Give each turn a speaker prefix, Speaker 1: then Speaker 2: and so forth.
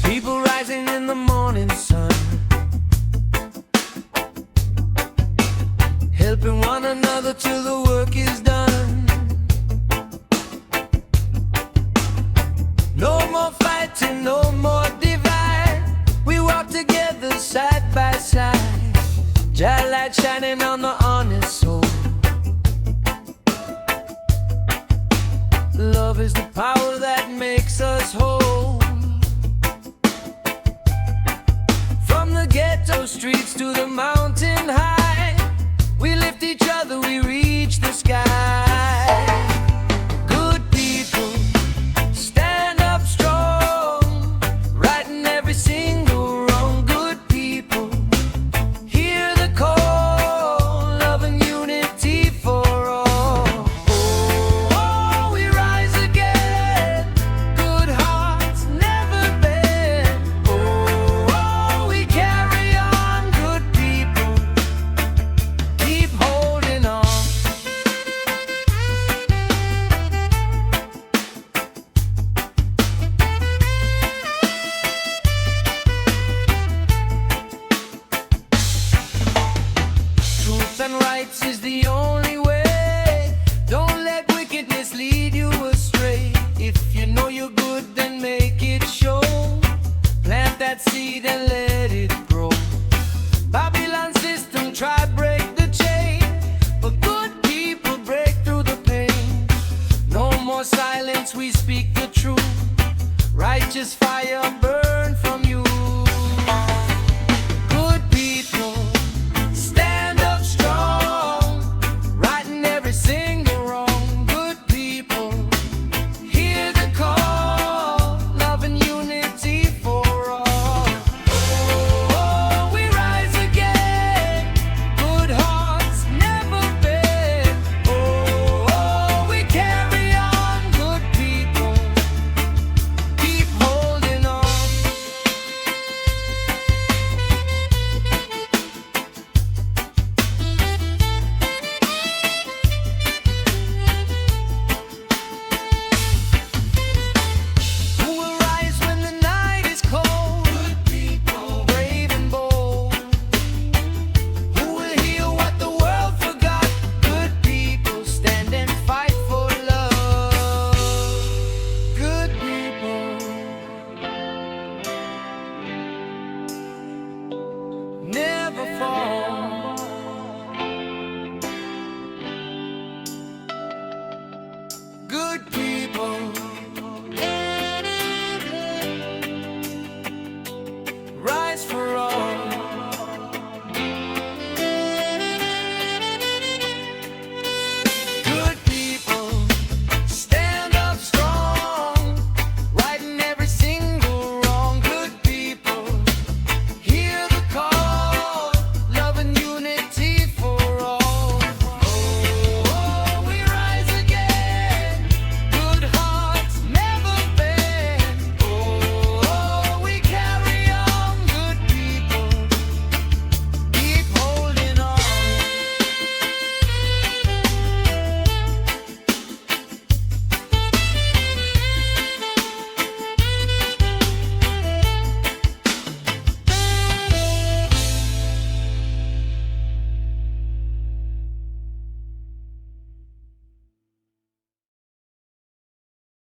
Speaker 1: People rising in the morning sun, helping one another till the work is done. No more fighting, no more divide. We walk together side by side. Jah light shining on the honest soul. Love is the power that makes us whole. From the ghetto streets to the mountain high, we lift each other, we reach the sky. Good people, stand up strong, righting every single wrong. Good people, hear the call, love and unity for all. Oh, we rise again, good hearts never bend. Oh, we carry on, good people, keep holding on. Truth and rights is the only way. Don't let wickedness lead you astray. If you know you're good, then make it show. Plant that seed and let it grow. Babylon system try break the chain, but good people break through the pain. No more silence, we speak the truth. Righteous fire burn.